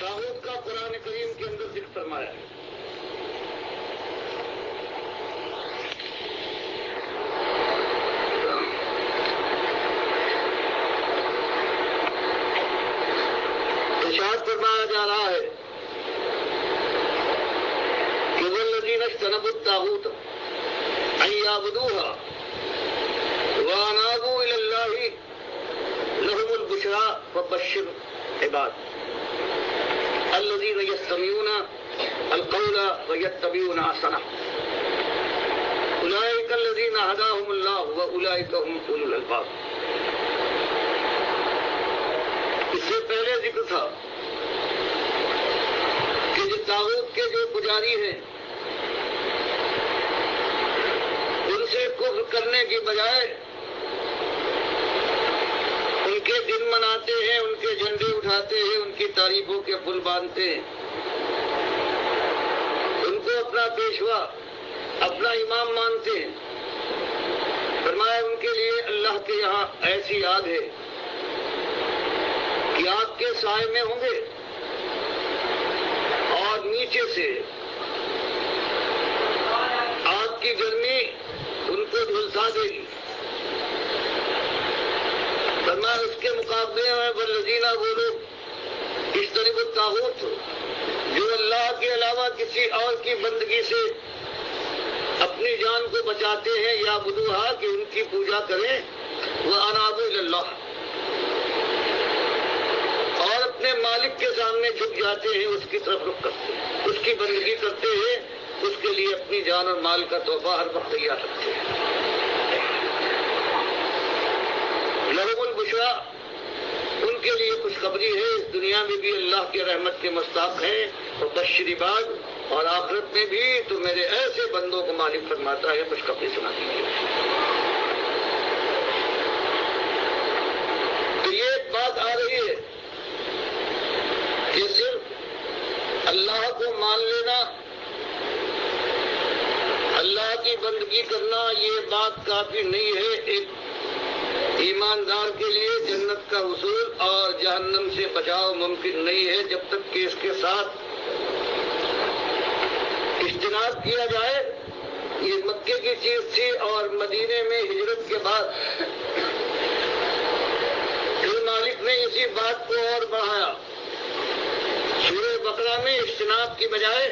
طاغوت کا قرآن کریم کے اندر ذکر فرمایا ہے. ارشاد فرمایا جا رہا ہے کہ والذین اجتنبوا الطاغوت ان یعبدوها وانابوا الی اللہ لهم البشرى فبشر عباد الذین یستمعون القول ویتبعون احسنہ اولئک الذین ہداهم اللہ واولئک هم اولو الالباب. اس سے پہلے ذکر تھا کہ جو طاغوت کے جو پجاری ہیں ان سے کفر کرنے کی بجائے ان کے دن مناتے ہیں, ان کے جھنڈے اٹھاتے ہیں, ان کی تعریفوں کے پل باندھتے ہیں, ان کو اپنا پیشوا اپنا امام مانتے ہیں. فرمایا ان کے لیے اللہ کے یہاں ایسی آگ ہے کہ آگ کے سائے میں ہوں گے اور نیچے سے آگ کی گرمی ان کو جھلسا دے گی. فرمایا اس کے مقابلے میں والذین وہ لوگ اجتنبوا الطاغوت جو اللہ کے علاوہ کسی اور کی بندگی سے اپنی جان کو بچاتے ہیں یا بدوہا کہ ان کی پوجا کریں وانابوا الی اللہ اور اپنے مالک کے سامنے جھک جاتے ہیں, اس کی طرف رخ کرتے ہیں, اس کی بندگی کرتے ہیں, اس کے لیے اپنی جان اور مال کا تحفہ ہر وقت تیار رکھتے ہیں. لہم البشریٰ ان کے لیے خوشخبری ہے, اس دنیا میں بھی اللہ کی رحمت کے مستحق ہیں اور بشر عباد, اور آخرت میں بھی تو میرے ایسے بندوں کو مالک فرماتا ہے خوشخبری سنا دیجیے. تو یہ ایک بات آ رہی ہے کہ صرف اللہ کو مان لینا, اللہ کی بندگی کرنا یہ بات کافی نہیں ہے. ایک ایماندار کے لیے جنت کا حصول اور جہنم سے بچاؤ ممکن نہیں ہے جب تک کہ اس کے ساتھ اجتناب کیا جائے. یہ مکے کی چیز تھی اور مدینے میں ہجرت کے بعد پھر مالک نے اسی بات کو اور بڑھایا. سورہ بقرہ میں اجتناب کی بجائے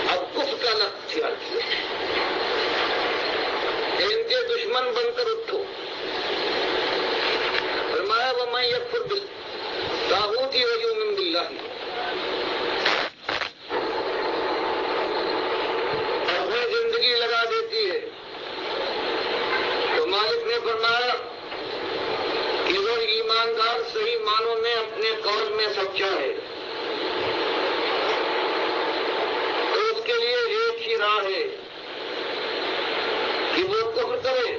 اب کفر کا لفظ اختیار کیا کہ ان کے دشمن بن کر اٹھو. فرمایا وَمَن يَكْفُرْ بِالطَّاغُوتِ وَيُؤْمِن بِاللَّهِ اپنی زندگی لگا دیتی ہے تو مالک نے فرمایا کہ وہ ایماندار صحیح معنوں میں اپنے قول میں سچا ہے تو اس کے لیے ایک ہی راہ ہے کہ وہ کفر کرے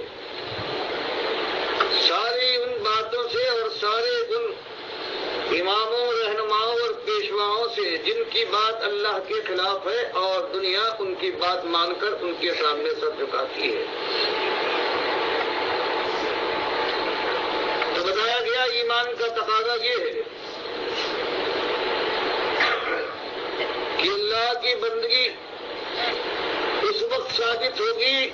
ساری ان باتوں سے اور سارے ان اماموں, رہنماؤں اور پیشواؤں سے جن کی بات اللہ کے خلاف ہے اور دنیا ان کی بات مان کر ان کے سامنے سر جھکاتی ہے. تو بتایا گیا ایمان کا تقاضا یہ ہے کہ اللہ کی بندگی اس وقت ثابت ہوگی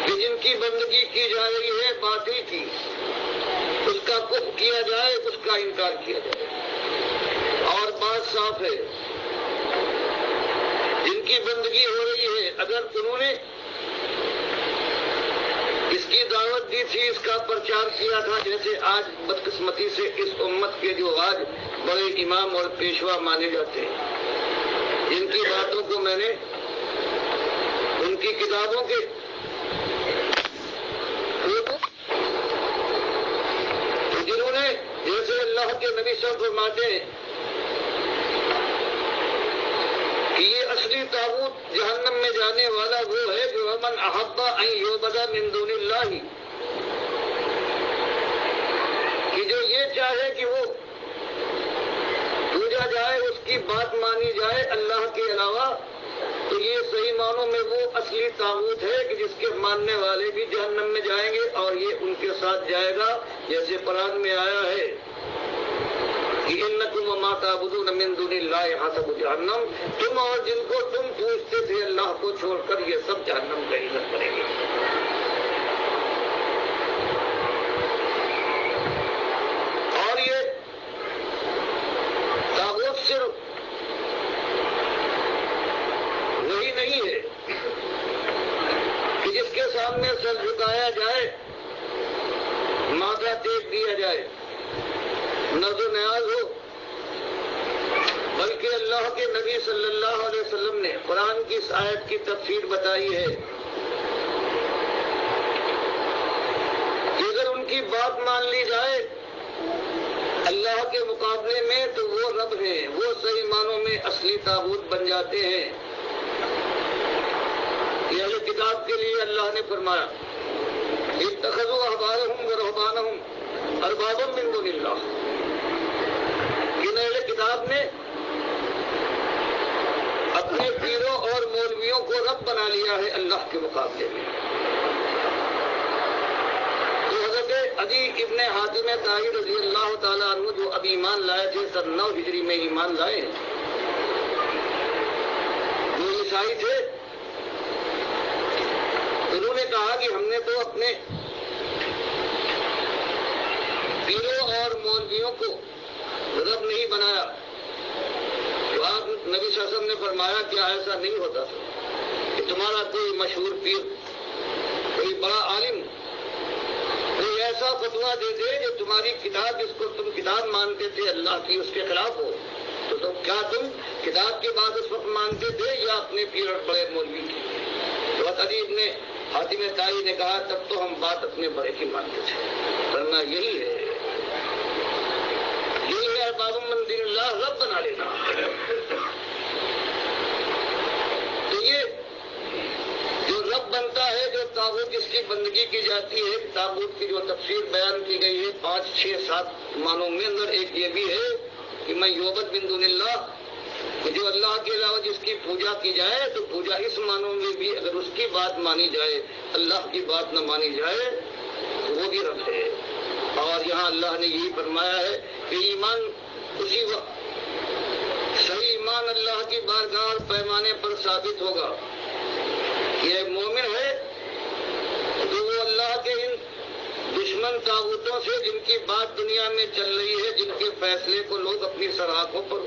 کہ جن کی بندگی کی جا رہی ہے باطل کی, اس کا کفر کیا جائے, اس کا انکار کیا جائے. اور بات صاف ہے جن کی بندگی ہو رہی ہے اگر انہوں نے اس کی دعوت دی تھی, اس کا پرچار کیا تھا, جیسے آج بدقسمتی سے اس امت کے جو آج بڑے امام اور پیشوا مانے جاتے ہیں جن کی باتوں کو میں نے ان کی کتابوں کے جنہوں نے جیسے اللہ کے نبی صلی اللہ علیہ وسلم فرماتے ہیں کہ یہ اصلی طاغوت جہنم میں جانے والا وہ ہے جو من احب ان یعبد من دون اللہ, کہ جو یہ چاہے کہ وہ پوجا جائے, اس کی بات مانی جائے اللہ کے علاوہ, تو یہ صحیح معنوں میں وہ اصلی طاغوت ہے کہ جس کے ماننے والے بھی جہنم میں جائیں گے اور یہ ان کے ساتھ جائے گا. جیسے قرآن میں آیا ہے کہ انکم وما تعبدون من دون اللہ حسب جہنم، تم اور جن کو تم پوچھتے تھے اللہ کو چھوڑ کر یہ سب جہنم کا ایندھن بنیں گے۔ اور یہ طاغوت صرف وہی نہیں ہے کہ جس کے سامنے سر جھکایا جائے، ماتھا ٹیک دیا جائے، نظر و نیاز ہو، بلکہ اللہ کے نبی صلی اللہ علیہ وسلم نے قرآن کی اس آیت کی تفسیر بتائی ہے کہ اگر ان کی بات مان لی جائے اللہ کے مقابلے میں تو وہ رب ہیں، وہ صحیح معنوں میں اصلی طاغوت بن جاتے ہیں۔ یہ اہل کتاب کے لیے اللہ نے فرمایا اتخذوا احبارهم ورهبانهم اربابا من دون اللہ، ان اہل کتاب نے اپنے پیروں اور مولویوں کو رب بنا لیا ہے اللہ کے مقابلے میں۔ تو حضرت عدی ابن حاتم طائی رضی اللہ تعالیٰ عنہ جو اب ایمان لائے تھے، سن 9 ہجری میں ایمان لائے، جو عیسائی تھے، انہوں نے کہا کہ ہم نے تو اپنے پیروں اور مولویوں کو رب نہیں بنایا۔ تو آپ نبی صلی اللہ علیہ وسلم نے فرمایا کیا ایسا نہیں ہوتا کہ تمہارا کوئی مشہور پیر، کوئی بڑا عالم کوئی ایسا فتویٰ دے دے جو تمہاری کتاب جس کو تم کتاب مانتے تھے اللہ کی اس کے خلاف ہو، تو کیا تم کتاب کی بات اس وقت مانتے تھے یا اپنے پیر اور بڑے مولوی کی؟ تو عدی ابن حاتم طائی نے کہا تب تو ہم بات اپنے بڑے کی مانتے تھے، ورنہ یہی ہے ارباب من دون اللہ، رب بنا لینا۔ تو یہ جو رب بنتا ہے، جو طاغوت جس کی بندگی کی جاتی ہے، طاغوت کی جو تفسیر بیان کی گئی ہے 5 6 7 معنوں میں اندر ایک یہ بھی ہے کہ میں یعبد من دون اللہ، کہ جو اللہ کے علاوہ جس کی پوجا کی جائے تو پوجا اس معنوں میں بھی اگر اس کی بات مانی جائے، اللہ کی بات نہ مانی جائے تو وہ بھی رب ہے۔ اور یہاں اللہ نے یہی فرمایا ہے کہ ایمان اسی وقت صحیح ایمان اللہ کی بارگاہ اور پیمانے پر ثابت ہوگا۔ یہ مومن ہے تو وہ اللہ کے ان دشمن طاغوتوں سے جن کی بات دنیا میں چل رہی ہے، جن کے فیصلے کو لوگ اپنی سراخوں پر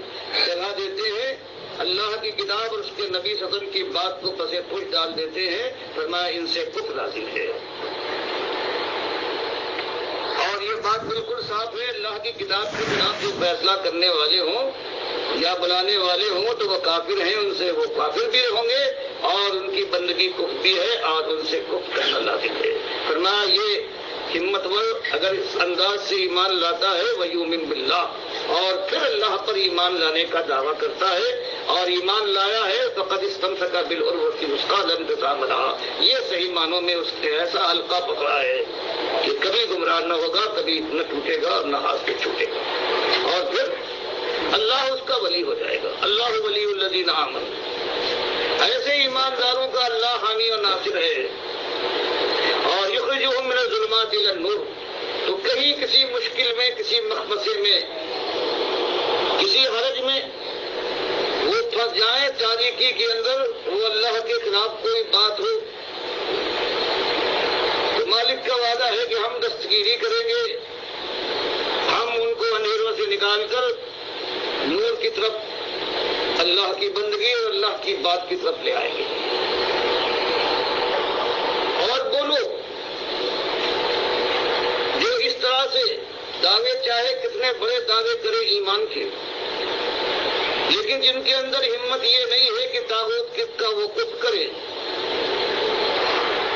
چلا دیتے ہیں، اللہ کی کتاب اور اس کے نبی صلی اللہ علیہ وسلم کی بات کو پسے پوش ڈال دیتے ہیں، فرمایا ان سے کفر لازم ہے۔ اور یہ بات بالکل صاف ہے، اللہ کی کتاب کے خلاف جو فیصلہ کرنے والے ہوں یا بلانے والے ہوں تو وہ کافر ہیں، ان سے وہ کافر بھی ہوں گے اور ان کی بندگی کفر بھی ہے اور ان سے کفر کرنا لازم ہے۔ فرمایا یہ ہمت ور اگر اس انداز سے ایمان لاتا ہے وَيُؤْمِنْ بِاللَّهِ، اور پھر اللہ پر ایمان لانے کا دعویٰ کرتا ہے اور ایمان لایا ہے فَقَدِ اسْتَمْسَكَ بِالْعُرْوَةِ الْوُثْقَىٰ لَا انْفِصَامَ لَهَا، یہ صحیح معنوں میں اس نے ایسا حلقہ پکڑا ہے کہ کبھی گمراہ نہ ہوگا، کبھی نہ ٹوٹے گا اور نہ ہاتھ سے چھوٹے گا، اور پھر اللہ اس کا ولی ہو جائے گا۔ اللہ ولی الذین آمنوا، ایسے ایمانداروں کا اللہ حامی اور ناصر ہے۔ اور یخرجہم من الظلمات الی النور، تو کہیں کسی مشکل میں، کسی مخمصے میں، کسی حرج میں وہ پھنس جائیں تاریکی کے اندر، وہ اللہ کے خلاف کوئی بات ہو تو مالک کا وعدہ ہے کہ ہم دستگیری کریں گے، ہم ان کو اندھیروں سے نکال کر نور کی طرف، اللہ کی بندگی اور اللہ کی بات کی طرف لے آئیں گے۔ اور وہ لوگ جو اس طرح سے دعوے چاہے کتنے بڑے دعوے کرے ایمان کے، لیکن جن کے اندر ہمت یہ نہیں ہے کہ طاغوت کا وہ کفر کرے،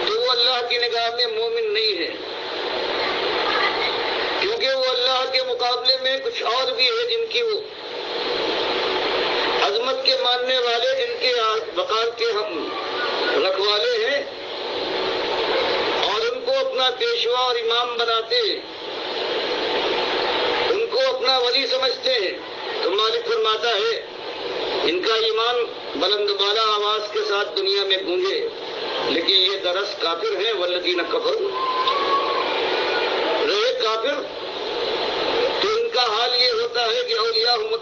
تو وہ اللہ کی نگاہ میں مومن نہیں ہے، کیونکہ وہ اللہ کے مقابلے میں کچھ اور بھی ہے جن کی وہ عظمت کے ماننے والے، ان کے وقار کے ہم رکھوالے ہیں اور ان کو اپنا پیشوا اور امام بناتے، ان کو اپنا ولی سمجھتے ہیں۔ تو مالک فرماتا ہے ان کا ایمان بلند بالا آواز کے ساتھ دنیا میں گونجے، لیکن یہ درس کافر ہیں، والذین کفروا، رہے کافر تو ان کا حال یہ ہوتا ہے کہ